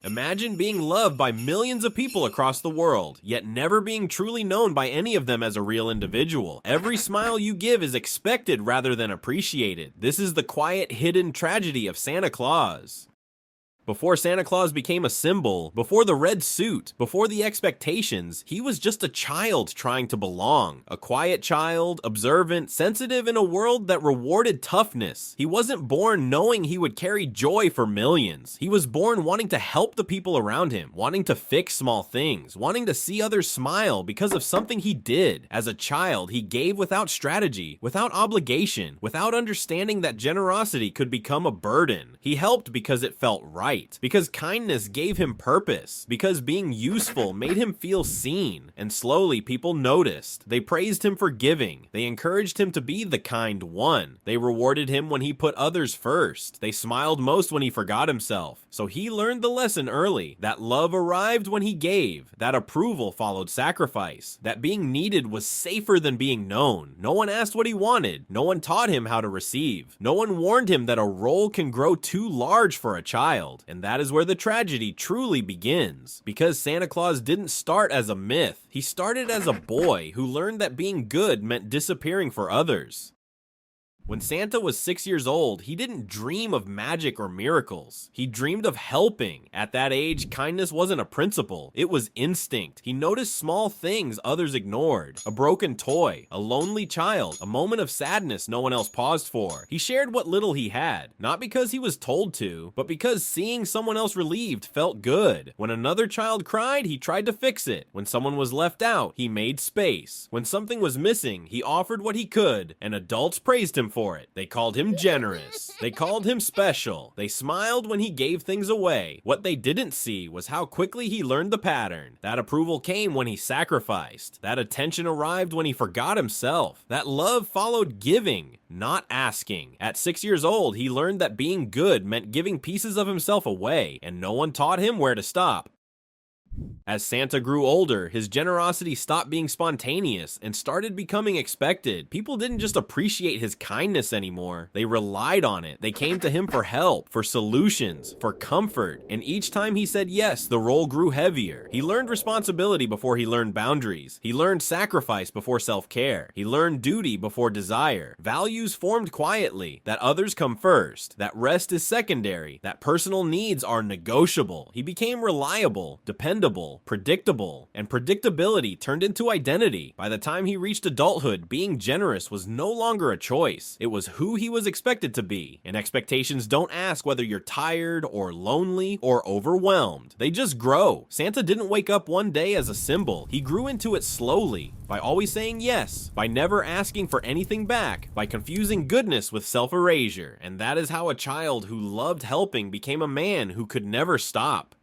Imagine being loved by millions of people across the world, yet never being truly known by any of them as a real individual. Every smile you give is expected rather than appreciated. This is the quiet, hidden tragedy of Santa Claus. Before Santa Claus became a symbol, before the red suit, before the expectations, he was just a child trying to belong. A quiet child, observant, sensitive in a world that rewarded toughness. He wasn't born knowing he would carry joy for millions. He was born wanting to help the people around him, wanting to fix small things, wanting to see others smile because of something he did. As a child, he gave without strategy, without obligation, without understanding that generosity could become a burden. He helped because it felt right. Because kindness gave him purpose, because being useful made him feel seen, and slowly people noticed. They praised him for giving, they encouraged him to be the kind one, they rewarded him when he put others first, they smiled most when he forgot himself. So he learned the lesson early, that love arrived when he gave, that approval followed sacrifice, that being needed was safer than being known. No one asked what he wanted, no one taught him how to receive, no one warned him that a role can grow too large for a child. And that is where the tragedy truly begins. Because Santa Claus didn't start as a myth, he started as a boy who learned that being good meant disappearing for others. When Santa was 6 years old, he didn't dream of magic or miracles. He dreamed of helping. At that age, kindness wasn't a principle, it was instinct. He noticed small things others ignored. A broken toy, a lonely child, a moment of sadness no one else paused for. He shared what little he had, not because he was told to, but because seeing someone else relieved felt good. When another child cried, he tried to fix it. When someone was left out, he made space. When something was missing, he offered what he could, and adults praised him for it. They called him generous. They called him special. They smiled when he gave things away. What they didn't see was how quickly he learned the pattern. That approval came when he sacrificed. That attention arrived when he forgot himself. That love followed giving, not asking. At 6 years old, he learned that being good meant giving pieces of himself away, and no one taught him where to stop. As Santa grew older, his generosity stopped being spontaneous and started becoming expected. People didn't just appreciate his kindness anymore, they relied on it. They came to him for help, for solutions, for comfort, and each time he said yes, the role grew heavier. He learned responsibility before he learned boundaries. He learned sacrifice before self-care. He learned duty before desire. Values formed quietly, that others come first, that rest is secondary, that personal needs are negotiable. He became reliable, dependable, predictable, and predictability turned into identity. By the time he reached adulthood, being generous was no longer a choice. It was who he was expected to be. And expectations don't ask whether you're tired or lonely or overwhelmed. They just grow. Santa didn't wake up one day as a symbol. He grew into it slowly, by always saying yes, by never asking for anything back, by confusing goodness with self-erasure. And that is how a child who loved helping became a man who could never stop.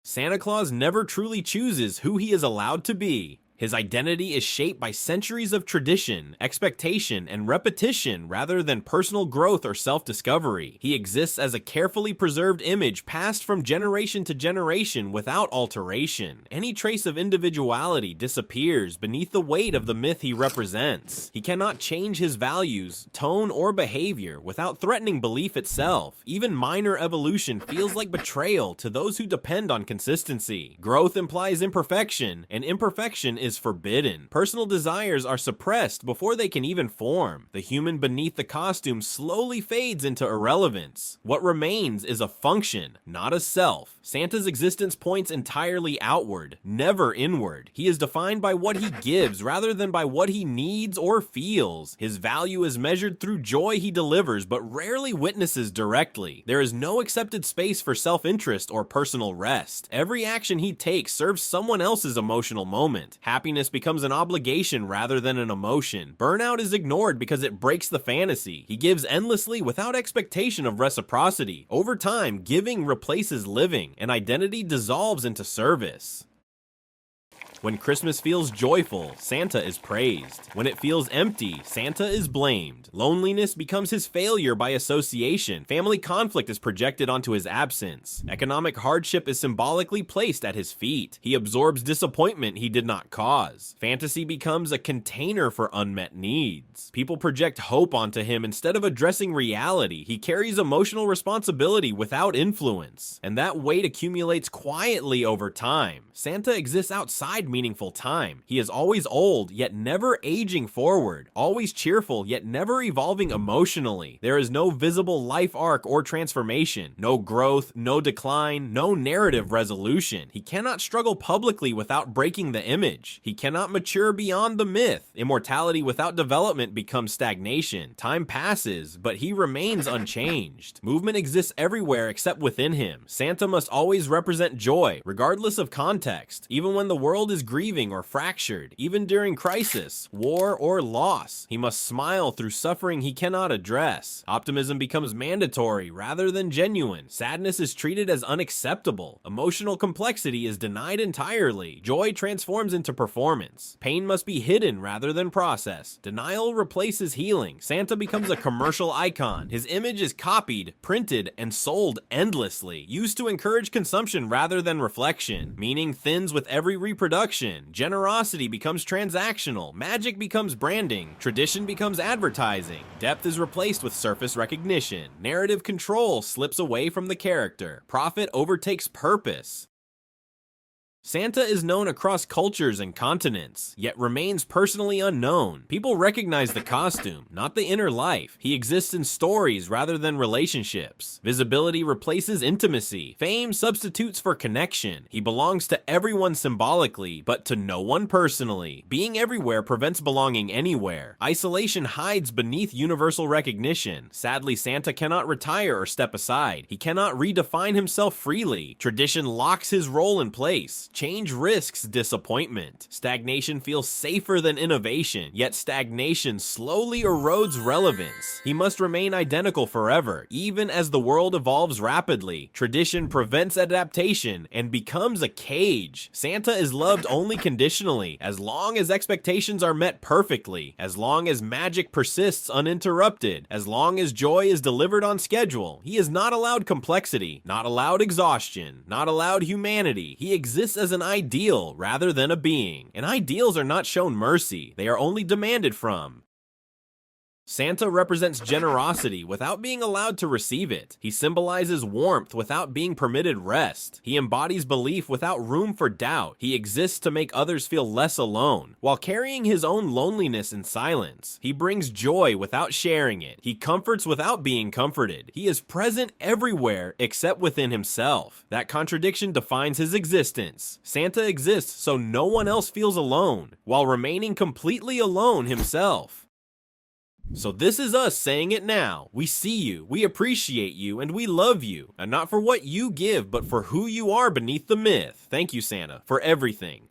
Santa Claus never truly chooses who he is allowed to be. His identity is shaped by centuries of tradition, expectation, and repetition rather than personal growth or self-discovery. He exists as a carefully preserved image passed from generation to generation without alteration. Any trace of individuality disappears beneath the weight of the myth he represents. He cannot change his values, tone, or behavior without threatening belief itself. Even minor evolution feels like betrayal to those who depend on consistency. Growth implies imperfection, and imperfection is forbidden. Personal desires are suppressed before they can even form. The human beneath the costume slowly fades into irrelevance. What remains is a function, not a self. Santa's existence points entirely outward, never inward. He is defined by what he gives rather than by what he needs or feels. His value is measured through joy he delivers but rarely witnesses directly. There is no accepted space for self-interest or personal rest. Every action he takes serves someone else's emotional moment. Happiness becomes an obligation rather than an emotion. Burnout is ignored because it breaks the fantasy. He gives endlessly without expectation of reciprocity. Over time, giving replaces living, and identity dissolves into service. When Christmas feels joyful, Santa is praised. When it feels empty, Santa is blamed. Loneliness becomes his failure by association. Family conflict is projected onto his absence. Economic hardship is symbolically placed at his feet. He absorbs disappointment he did not cause. Fantasy becomes a container for unmet needs. People project hope onto him instead of addressing reality. He carries emotional responsibility without influence, and that weight accumulates quietly over time. Santa exists outside meaningful time. He is always old, yet never aging forward. Always cheerful, yet never evolving emotionally. There is no visible life arc or transformation. No growth, no decline, no narrative resolution. He cannot struggle publicly without breaking the image. He cannot mature beyond the myth. Immortality without development becomes stagnation. Time passes, but he remains unchanged. Movement exists everywhere except within him. Santa must always represent joy, regardless of context, even when the world is grieving or fractured, even during crisis, war, or loss. He must smile through suffering he cannot address. Optimism becomes mandatory rather than genuine. Sadness is treated as unacceptable. Emotional complexity is denied entirely. Joy transforms into performance. Pain must be hidden rather than processed. Denial replaces healing. Santa becomes a commercial icon. His image is copied, printed, and sold endlessly, used to encourage consumption rather than reflection. Meaning thins with every reproduction. Generosity becomes transactional. Magic becomes branding. Tradition becomes advertising. Depth is replaced with surface recognition. Narrative control slips away from the character. Profit overtakes purpose. Santa is known across cultures and continents, yet remains personally unknown. People recognize the costume, not the inner life. He exists in stories rather than relationships. Visibility replaces intimacy. Fame substitutes for connection. He belongs to everyone symbolically, but to no one personally. Being everywhere prevents belonging anywhere. Isolation hides beneath universal recognition. Sadly, Santa cannot retire or step aside. He cannot redefine himself freely. Tradition locks his role in place. Change risks disappointment. Stagnation feels safer than innovation, yet stagnation slowly erodes relevance. He must remain identical forever, even as the world evolves rapidly. Tradition prevents adaptation and becomes a cage. Santa is loved only conditionally, as long as expectations are met perfectly, as long as magic persists uninterrupted, as long as joy is delivered on schedule. He is not allowed complexity, not allowed exhaustion, not allowed humanity. He exists as an ideal rather than a being, and ideals are not shown mercy, they are only demanded from. Santa represents generosity without being allowed to receive it. He symbolizes warmth without being permitted rest. He embodies belief without room for doubt. He exists to make others feel less alone, while carrying his own loneliness in silence. He brings joy without sharing it. He comforts without being comforted. He is present everywhere except within himself. That contradiction defines his existence. Santa exists so no one else feels alone, while remaining completely alone himself. So this is us saying it now. We see you, we appreciate you, and we love you. And not for what you give, but for who you are beneath the myth. Thank you, Santa, for everything.